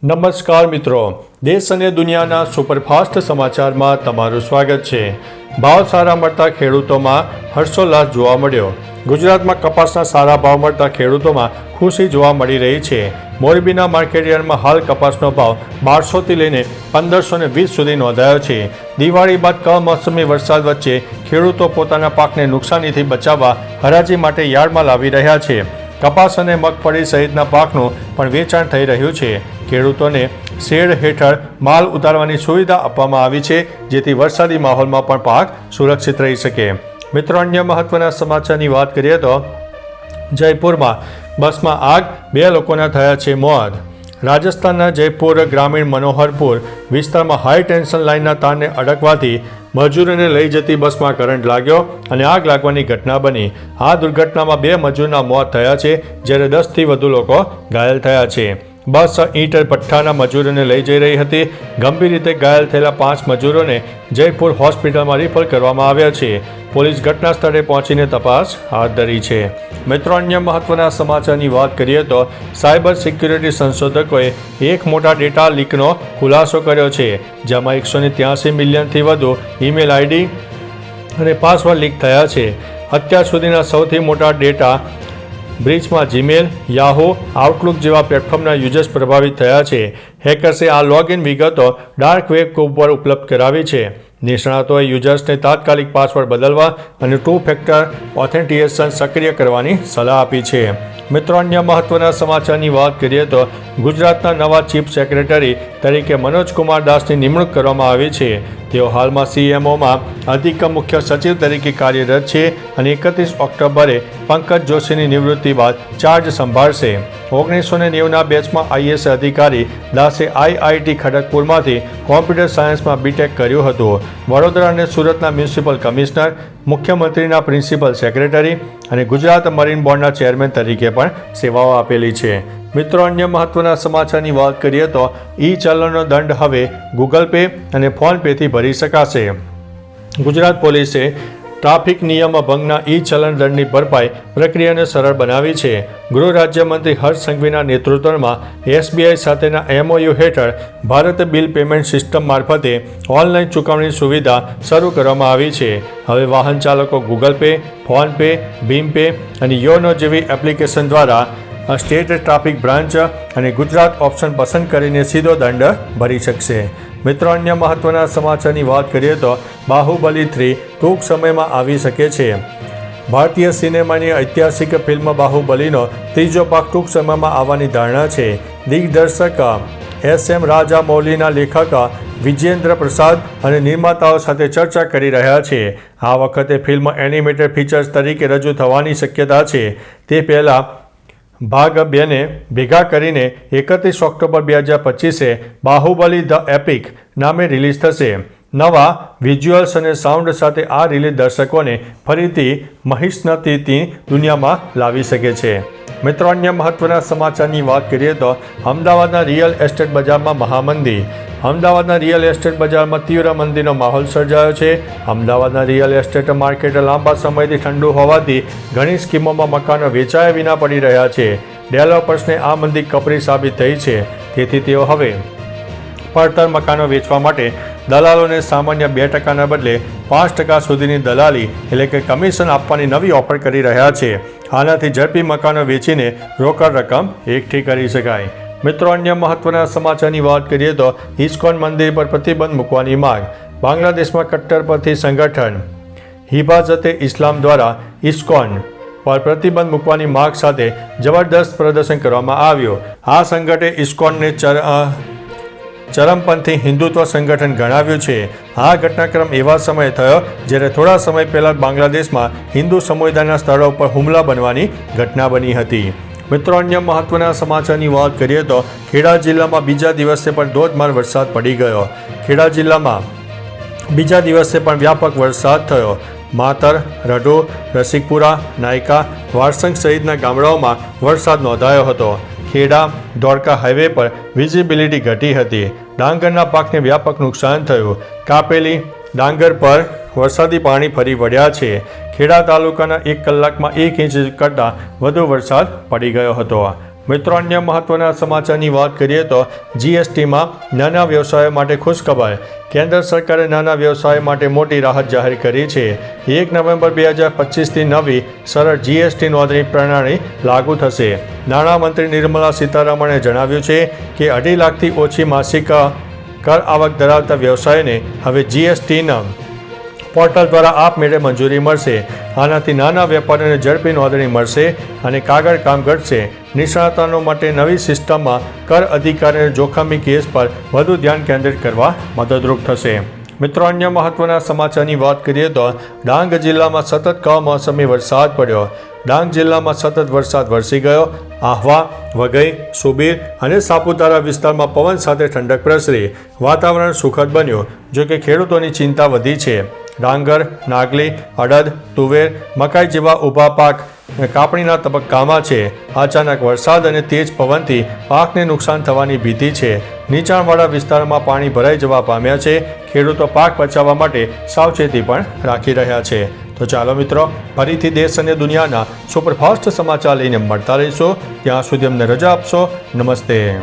નમસ્કાર મિત્રો, દેશ અને દુનિયાના સુપરફાસ્ટ સમાચારમાં તમારું સ્વાગત છે। ભાવ સારા મળતા ખેડૂતોમાં હર્ષોલ્લાસ જોવા મળ્યો। ગુજરાતમાં કપાસના સારા ભાવ મળતા ખેડૂતોમાં ખુશી જોવા મળી રહી છે। મોરબીના માર્કેટયાર્ડમાં હાલ કપાસનો ભાવ 1200થી લઈને 1520 સુધી નોંધાયો છે। દિવાળી બાદ કમોસમી વરસાદ વચ્ચે ખેડૂતો પોતાના પાકને નુકસાનીથી બચાવવા હરાજી માટે યાર્ડમાં લાવી રહ્યા છે। કપાસ અને મગફળી સહિતના પાકનું પણ વેચાણ થઈ રહ્યું છે। ખેડૂતોને શેડ હેઠળ માલ ઉતારવાની સુવિધા આપવામાં આવી છે, જેથી વરસાદી માહોલમાં પણ પાક સુરક્ષિત રહી શકે। મિત્રો, અન્ય મહત્વના સમાચારની વાત કરીએ તો જયપુરમાં બસમાં આગ, 2 લોકોના થયા છે મોત। રાજસ્થાનના જયપુર ગ્રામીણ મનોહરપુર વિસ્તારમાં હાઈ ટેન્શન લાઇનના તારને અડકવાથી મજૂરોને લઈ જતી બસમાં કરંટ લાગ્યો અને આગ લાગવાની ઘટના બની। આ દુર્ઘટનામાં 2 મજૂરના મોત થયા છે, જ્યારે 10થી વધુ લોકો ઘાયલ થયા છે। બસ ઈંટ ભઠ્ઠાના મજૂરોને લઈ જઈ રહી હતી। ગંભીર રીતે ઘાયલ થયેલા 5 મજૂરોને જયપુર હોસ્પિટલમાં રિફર કરવામાં આવ્યા છે। પોલીસ ઘટના સ્થળે પહોંચીને તપાસ હાથ ધરી છે। મિત્રો, અન્ય મહત્વના સમાચારની વાત કરીએ તો સાયબર સિક્યુરિટી સંશોધકોએ એક મોટા ડેટા લીકનો ખુલાસો કર્યો છે, જેમાં 183 મિલિયનથી વધુ ઈમેલ આઈડી અને પાસવર્ડ લીક થયા છે। અત્યાર સુધીના સૌથી મોટા ડેટા બ્રીચમાં જીમેલ, યાહૂ, આઉટલુક જેવા પ્લેટફોર્મના યુઝર્સ પ્રભાવિત થયા છે। હેકર્સે આ લોગિન વિગતો ડાર્ક વેબ ઉપર ઉપલબ્ધ કરાવી છે। નિષ્ણાતોએ યુઝર્સને તાત્કાલિક પાસવર્ડ બદલવા અને 2 ફેક્ટર ઓથેન્ટિકેશન સક્રિય કરવાની સલાહ આપી છે। મિત્રો, અન્ય મહત્વના સમાચારની વાત કરીએ તો ગુજરાતના નવા ચીફ સેક્રેટરી તરીકે મનોજ કુમાર દાસની નિમણૂક કરવામાં આવી છે। તેઓ હાલમાં CMOમાં અધિક મુખ્ય સચિવ તરીકે કાર્યરત છે અને 31 ઓક્ટોબરે પંકજ જોશીની નિવૃત્તિ બાદ ચાર્જ સંભાળશે। 1990ના બેચમાં IAS અધિકારી દાસે IIT ખડગપુરમાંથી કોમ્પ્યુટર સાયન્સમાં BTech કર્યું હતું। વડોદરા અને સુરતના મ્યુનિસિપલ કમિશનર, મુખ્યમંત્રીના પ્રિન્સિપલ સેક્રેટરી અને ગુજરાત મરીન બોર્ડના ચેરમેન તરીકે પણ સેવાઓ આપેલી છે। મિત્રો, અન્ય મહત્વના સમાચારની વાત કરીએ તો ઈ-ચલણનો દંડ હવે ગૂગલ પે અને ફોન પેથી ભરી શકાશે। ગુજરાત પોલીસે ટ્રાફિક નિયમ ભંગના ઈ-ચલણ દંડની ભરપાઈ પ્રક્રિયાને સરળ બનાવી છે। ગૃહ રાજ્યમંત્રી હર્ષ સંઘવીના નેતૃત્વમાં SBI સાથેના MOU હેઠળ ભારત બિલ પેમેન્ટ સિસ્ટમ મારફતે ઓનલાઈન ચૂકવણી સુવિધા શરૂ કરવામાં આવી છે। હવે વાહન ચાલકો ગૂગલ પે, ફોન પે, ભીમ પે અને યોનો જેવી એપ્લિકેશન દ્વારા સ્ટેટ ટ્રાફિક બ્રાન્ચ અને ગુજરાત ઓપ્શન પસંદ કરીને સીધો દંડ ભરી શકશે। મિત્રો, અન્ય મહત્વના સમાચારની વાત કરીએ તો બાહુબલી 3 ટૂંક સમયમાં આવી શકે છે। ભારતીય સિનેમાની ઐતિહાસિક ફિલ્મ બાહુબલીનો 3જો ભાગ ટૂંક સમયમાં આવવાની ધારણા છે। દિગ્દર્શક SM રાજામૌલીના લેખક વિજેન્દ્ર પ્રસાદ અને નિર્માતાઓ સાથે ચર્ચા કરી રહ્યા છે। આ વખતે ફિલ્મ એનિમેટેડ ફીચર્સ તરીકે રજૂ થવાની શક્યતા છે। તે પહેલાં ભાગ 2ને ભેગા કરીને 31 ઓક્ટોબર 2025 બાહુબલી ધ એપિક નામે રિલીઝ થશે। નવા વિઝ્યુઅલ્સ અને સાઉન્ડ સાથે આ રિલીઝ દર્શકોને ફરીથી મહિષ્મતીની દુનિયામાં લાવી શકે છે। મિત્રો, અન્ય મહત્વના સમાચારની વાત કરીએ તો અમદાવાદના રિયલ એસ્ટેટ બજારમાં મહામંદી। અમદાવાદના રિયલ એસ્ટેટ બજારમાં તીવ્ર મંદીનો માહોલ સર્જાયો છે। અમદાવાદના રિયલ એસ્ટેટ માર્કેટ લાંબા સમયથી ઠંડુ હોવાથી ઘણી સ્કીમોમાં મકાનો વેચાયા વિના પડી રહ્યા છે। ડેવલપર્સને આ મંદી કપરી સાબિત થઈ છે, તેથી તેઓ હવે પડતર મકાનો વેચવા માટે દલાલોને સામાન્ય 2%ના બદલે 5% સુધીની દલાલી એટલે કે કમિશન આપવાની નવી ઓફર કરી રહ્યા છે। આનાથી ઝડપી મકાનો વેચીને રોકડ રકમ એકઠી કરી શકાય। મિત્રો, અન્ય મહત્વના સમાચારની વાત કરીએ તો ઇસ્કોન મંદિર પર પ્રતિબંધ મૂકવાની માંગ। બાંગ્લાદેશમાં કટ્ટરપંથી સંગઠન હિફાઝતે ઇસ્લામ દ્વારા ઇસ્કોન પર પ્રતિબંધ મૂકવાની માંગ સાથે જબરદસ્ત પ્રદર્શન કરવામાં આવ્યું। આ સંગઠને ઇસ્કોનને ચરમપંથી હિન્દુત્વ સંગઠન ગણાવ્યું છે। આ ઘટનાક્રમ એવા સમયે થયો જ્યારે થોડા સમય પહેલાં બાંગ્લાદેશમાં હિન્દુ સમુદાયના સ્થળો પર હુમલા બનવાની ઘટના બની હતી। મિત્રો, અન્ય મહત્વના સમાચારની વાત કરીએ તો ખેડા જિલ્લામાં બીજા દિવસે પણ ધોધમાર વરસાદ પડી ગયો। ખેડા જિલ્લામાં બીજા દિવસે પણ વ્યાપક વરસાદ થયો। માતર, રઢો, રસિકપુરા, નાયકા, વારસંગ સહિતના ગામડાઓમાં વરસાદ નોંધાયો હતો। ખેડા ધોળકા હાઈવે પર વિઝિબિલિટી ઘટી હતી। ડાંગરના પાકને વ્યાપક નુકસાન થયું। કાપેલી ડાંગર પર વરસાદી પાણી ફરી વળ્યા છે। ખેડા તાલુકાના 1 કલાકમાં 1 ઇંચ કરતાં વધુ વરસાદ પડી ગયો હતો। મિત્રો, અન્ય મહત્વના સમાચારની વાત કરીએ તો જીએસટીમાં નાના વ્યવસાયો માટે ખુશખબર. કેન્દ્ર સરકારે નાના વ્યવસાય માટે મોટી રાહત જાહેર કરી છે. 1 નવેમ્બર 2025થી નવી સરળ જીએસટી નોંધણી પ્રણાલી લાગુ થશે. નાણામંત્રી નિર્મલા સીતારમણે જણાવ્યું છે કે 2.5 લાખથી ઓછી માસિક કર આવક ધરાવતા વ્યવસાયને હવે જીએસટીના પોર્ટલ દ્વારા આપમેળે મંજૂરી મળશે. આનાથી નાના વેપારીઓને ઝડપી નોંધણી મળશે અને કાગળ કામ ઘટશે. નિષ્ણાતો માટે નવી સિસ્ટમમાં કર અધિકારીને જોખમી કેસ પર વધુ ધ્યાન કેન્દ્રિત કરવા મદદરૂપ થશે. મિત્રો, અન્ય મહત્વના સમાચારની વાત કરીએ તો ડાંગ જિલ્લામાં સતત કમોસમી વરસાદ પડ્યો. ડાંગ જિલ્લામાં સતત વરસાદ વરસી ગયો. આહવા, વઘઈ, સુબીર અને સાપુતારા વિસ્તારમાં પવન સાથે ઠંડક પ્રસરી. વાતાવરણ સુખદ બન્યું. જોકે ખેડૂતોની ચિંતા વધી છે. ડાંગર, નાગલી, અડદ, તુવેર, મકાઈ જેવા ઊભા પાક કાપણીના તબક્કામાં છે. અચાનક વરસાદ અને તેજ પવનથી પાકને નુકસાન થવાની ભીતિ છે. નીચાણવાળા વિસ્તારોમાં પાણી ભરાઈ જવા પામ્યા છે. ખેડૂતો પાક બચાવવા માટે સાવચેતી પણ રાખી રહ્યા છે. તો ચાલો મિત્રો, ફરીથી દેશ અને દુનિયાના સુપરફાસ્ટ સમાચાર લઈને મળતા રહીશું. ત્યાં સુધી અમને રજા આપશો. નમસ્તે.